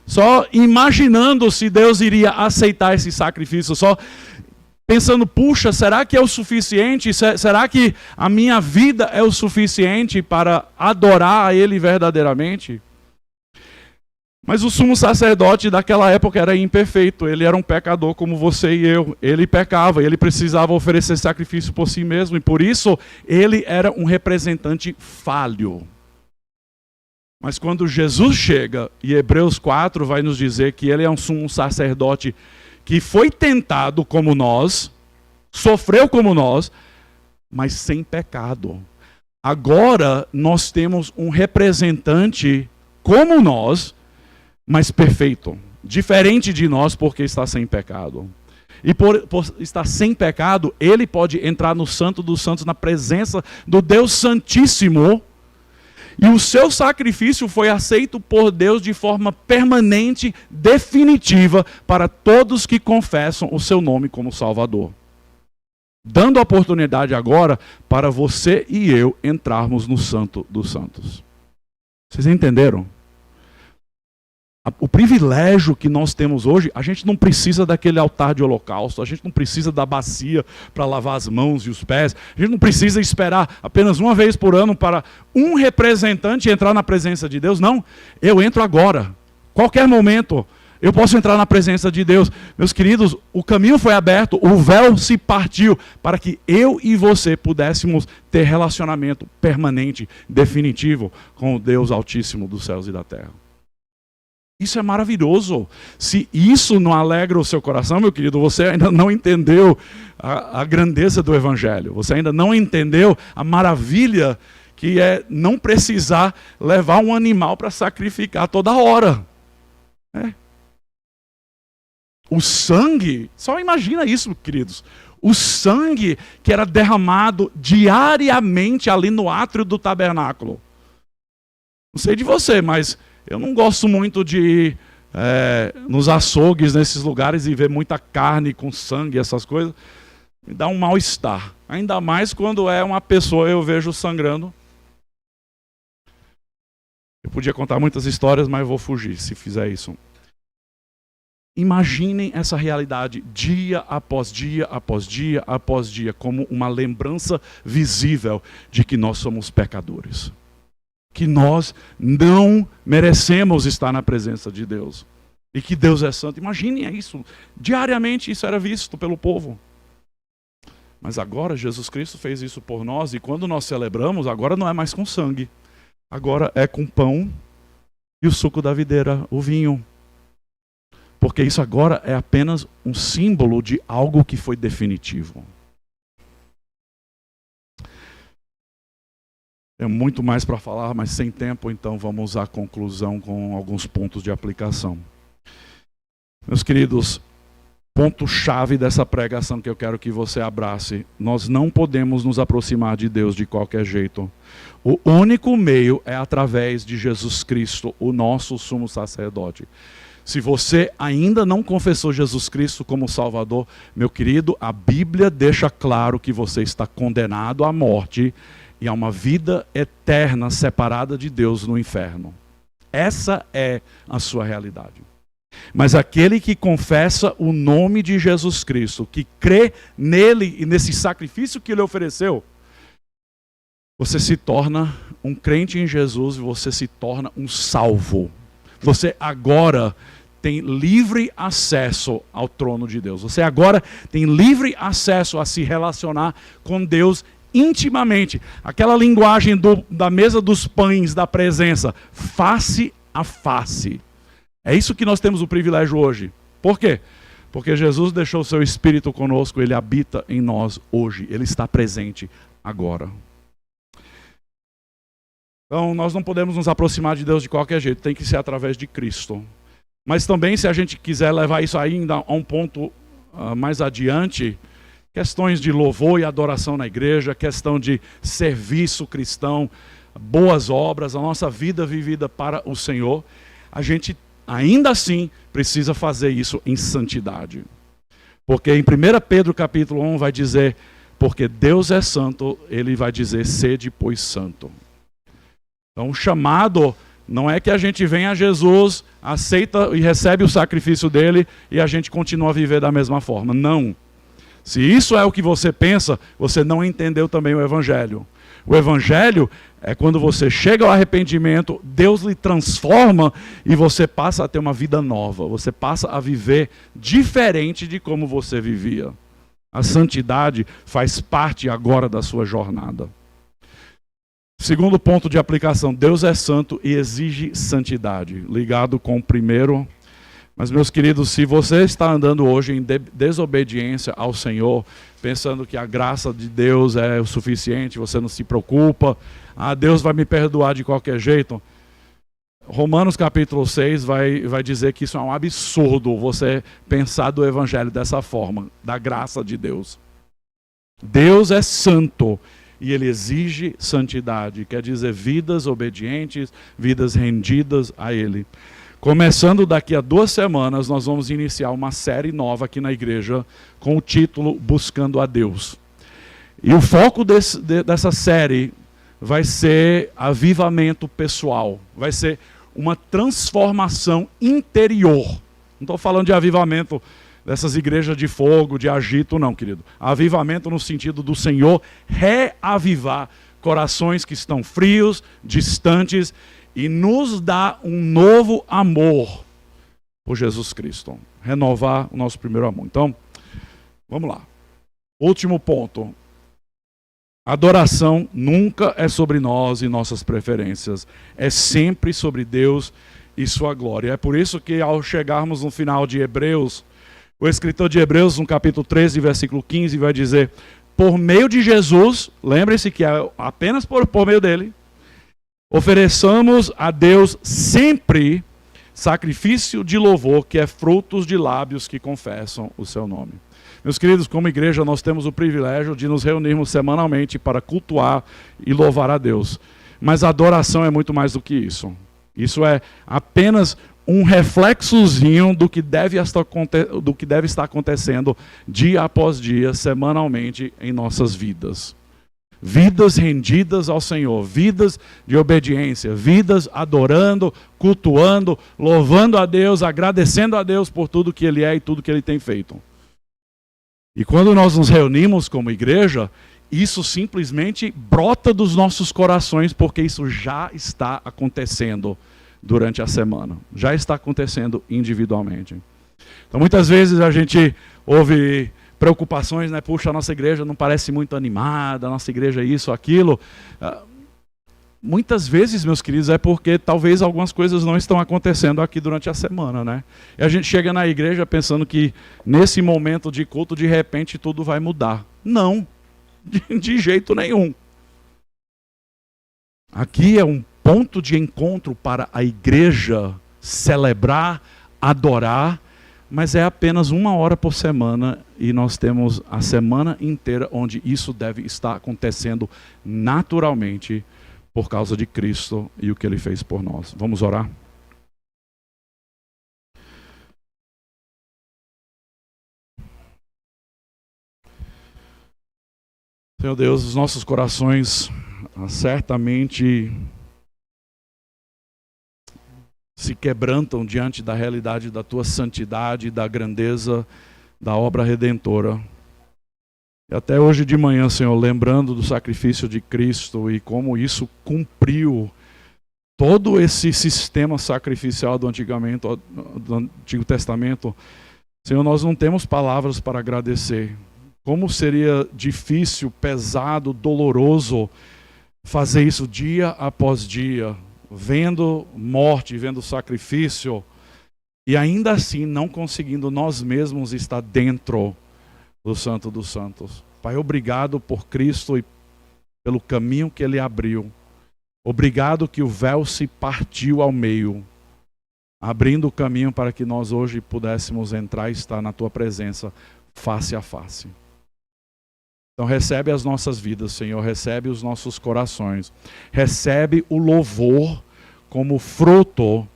Speaker 1: só imaginando se Deus iria aceitar esse sacrifício, só pensando, puxa, será que é o suficiente? Será que a minha vida é o suficiente para adorar a Ele verdadeiramente? Mas o sumo sacerdote daquela época era imperfeito, ele era um pecador como você e eu. Ele pecava, ele precisava oferecer sacrifício por si mesmo, e por isso ele era um representante falho. Mas quando Jesus chega, e Hebreus 4 vai nos dizer que ele é um sumo sacerdote que foi tentado como nós, sofreu como nós, mas sem pecado. Agora nós temos um representante como nós, mas perfeito. Diferente de nós, porque está sem pecado. E por estar sem pecado, ele pode entrar no Santo dos Santos, na presença do Deus Santíssimo. E o seu sacrifício foi aceito por Deus de forma permanente, definitiva, para todos que confessam o seu nome como Salvador. Dando a oportunidade agora para você e eu entrarmos no Santo dos Santos. Vocês entenderam? O privilégio que nós temos hoje, a gente não precisa daquele altar de holocausto, a gente não precisa da bacia para lavar as mãos e os pés, a gente não precisa esperar apenas uma vez por ano para um representante entrar na presença de Deus. Não, eu entro agora, qualquer momento eu posso entrar na presença de Deus. Meus queridos, o caminho foi aberto, o véu se partiu para que eu e você pudéssemos ter relacionamento permanente, definitivo com o Deus Altíssimo dos céus e da terra. Isso é maravilhoso. Se isso não alegra o seu coração, meu querido, você ainda não entendeu a grandeza do Evangelho. Você ainda não entendeu a maravilha que é não precisar levar um animal para sacrificar toda hora. O sangue, só imagina isso, queridos. O sangue que era derramado diariamente ali no átrio do tabernáculo. Não sei de você, mas eu não gosto muito de ir nos açougues, nesses lugares, e ver muita carne com sangue, essas coisas. Me dá um mal-estar. Ainda mais quando é uma pessoa, eu vejo sangrando. Eu podia contar muitas histórias, mas eu vou fugir se fizer isso. Imaginem essa realidade dia após dia, após dia, após dia, como uma lembrança visível de que nós somos pecadores. Que nós não merecemos estar na presença de Deus. E que Deus é santo. Imaginem isso. Diariamente isso era visto pelo povo. Mas agora Jesus Cristo fez isso por nós. E quando nós celebramos, agora não é mais com sangue. Agora é com pão e o suco da videira, o vinho. Porque isso agora é apenas um símbolo de algo que foi definitivo. Tem muito mais para falar, mas sem tempo, então vamos à conclusão com alguns pontos de aplicação. Meus queridos, ponto-chave dessa pregação que eu quero que você abrace: nós não podemos nos aproximar de Deus de qualquer jeito. O único meio é através de Jesus Cristo, o nosso sumo sacerdote. Se você ainda não confessou Jesus Cristo como Salvador, meu querido, a Bíblia deixa claro que você está condenado à morte e a uma vida eterna separada de Deus no inferno. Essa é a sua realidade. Mas aquele que confessa o nome de Jesus Cristo, que crê nele e nesse sacrifício que ele ofereceu, você se torna um crente em Jesus e você se torna um salvo. Você agora tem livre acesso ao trono de Deus. Você agora tem livre acesso a se relacionar com Deus intimamente. Aquela linguagem da mesa dos pães, da presença, face a face. É isso que nós temos o privilégio hoje. Por quê? Porque Jesus deixou o seu Espírito conosco, ele habita em nós hoje, ele está presente agora. Então nós não podemos nos aproximar de Deus de qualquer jeito, tem que ser através de Cristo. Mas também, se a gente quiser levar isso ainda a um ponto mais adiante, questões de louvor e adoração na igreja, questão de serviço cristão, boas obras, a nossa vida vivida para o Senhor, a gente ainda assim precisa fazer isso em santidade. Porque em 1 Pedro capítulo 1 vai dizer, porque Deus é santo, ele vai dizer, sede pois santo. Então o chamado não é que a gente vem a Jesus, aceita e recebe o sacrifício dele e a gente continua a viver da mesma forma. Não. Se isso é o que você pensa, você não entendeu também o Evangelho. O Evangelho é quando você chega ao arrependimento, Deus lhe transforma e você passa a ter uma vida nova. Você passa a viver diferente de como você vivia. A santidade faz parte agora da sua jornada. Segundo ponto de aplicação, Deus é santo e exige santidade. Ligado com o primeiro, Mas, meus queridos, se você está andando hoje em desobediência ao Senhor, pensando que a graça de Deus é o suficiente, você não se preocupa, Deus vai me perdoar de qualquer jeito. Romanos capítulo 6 vai dizer que isso é um absurdo, você pensar do evangelho dessa forma, da graça de Deus. Deus é santo e ele exige santidade, quer dizer vidas obedientes, vidas rendidas a ele. Começando daqui a 2 semanas, nós vamos iniciar uma série nova aqui na igreja com o título Buscando a Deus. E o foco dessa série vai ser avivamento pessoal, vai ser uma transformação interior. Não estou falando de avivamento dessas igrejas de fogo, de agito, não, querido. Avivamento no sentido do Senhor reavivar corações que estão frios, distantes, e nos dá um novo amor por Jesus Cristo. Renovar o nosso primeiro amor. Então, vamos lá. Último ponto. Adoração nunca é sobre nós e nossas preferências. É sempre sobre Deus e sua glória. É por isso que ao chegarmos no final de Hebreus, o escritor de Hebreus, no capítulo 13, versículo 15, vai dizer: por meio de Jesus, lembre-se que é apenas por meio dele, ofereçamos a Deus sempre sacrifício de louvor, que é frutos de lábios que confessam o seu nome. Meus queridos, como igreja, nós temos o privilégio de nos reunirmos semanalmente para cultuar e louvar a Deus. Mas a adoração é muito mais do que isso. Isso é apenas um reflexozinho do que deve estar acontecendo dia após dia, semanalmente, em nossas vidas. Vidas rendidas ao Senhor, vidas de obediência, vidas adorando, cultuando, louvando a Deus, agradecendo a Deus por tudo que Ele é e tudo que Ele tem feito. E quando nós nos reunimos como igreja, isso simplesmente brota dos nossos corações, porque isso já está acontecendo durante a semana. Já está acontecendo individualmente. Então muitas vezes a gente ouve preocupações, né? Puxa, a nossa igreja não parece muito animada, a nossa igreja é isso, aquilo. Muitas vezes, meus queridos, é porque talvez algumas coisas não estão acontecendo aqui durante a semana, né? E a gente chega na igreja pensando que nesse momento de culto, de repente, tudo vai mudar. Não, de jeito nenhum. Aqui é um ponto de encontro para a igreja celebrar, adorar, mas é apenas 1 hora por semana e nós temos a semana inteira onde isso deve estar acontecendo naturalmente, por causa de Cristo e o que Ele fez por nós. Vamos orar? Senhor Deus, os nossos corações certamente se quebrantam diante da realidade da Tua santidade, da grandeza da obra redentora. E até hoje de manhã, Senhor, lembrando do sacrifício de Cristo e como isso cumpriu todo esse sistema sacrificial do Antigo Testamento, Senhor, nós não temos palavras para agradecer. Como seria difícil, pesado, doloroso fazer isso dia após dia, vendo morte, vendo sacrifício, e ainda assim não conseguindo nós mesmos estar dentro do Santo dos Santos. Pai, obrigado por Cristo e pelo caminho que Ele abriu. Obrigado que o véu se partiu ao meio, abrindo o caminho para que nós hoje pudéssemos entrar e estar na Tua presença, face a face. Então recebe as nossas vidas, Senhor, recebe os nossos corações, recebe o louvor como fruto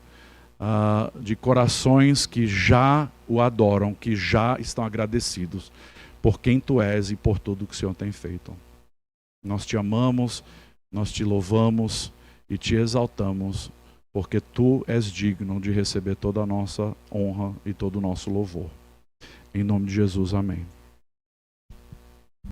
Speaker 1: de corações que já o adoram, que já estão agradecidos por quem Tu és e por tudo que o Senhor tem feito. Nós Te amamos, nós Te louvamos e Te exaltamos, porque Tu és digno de receber toda a nossa honra e todo o nosso louvor. Em nome de Jesus, amém.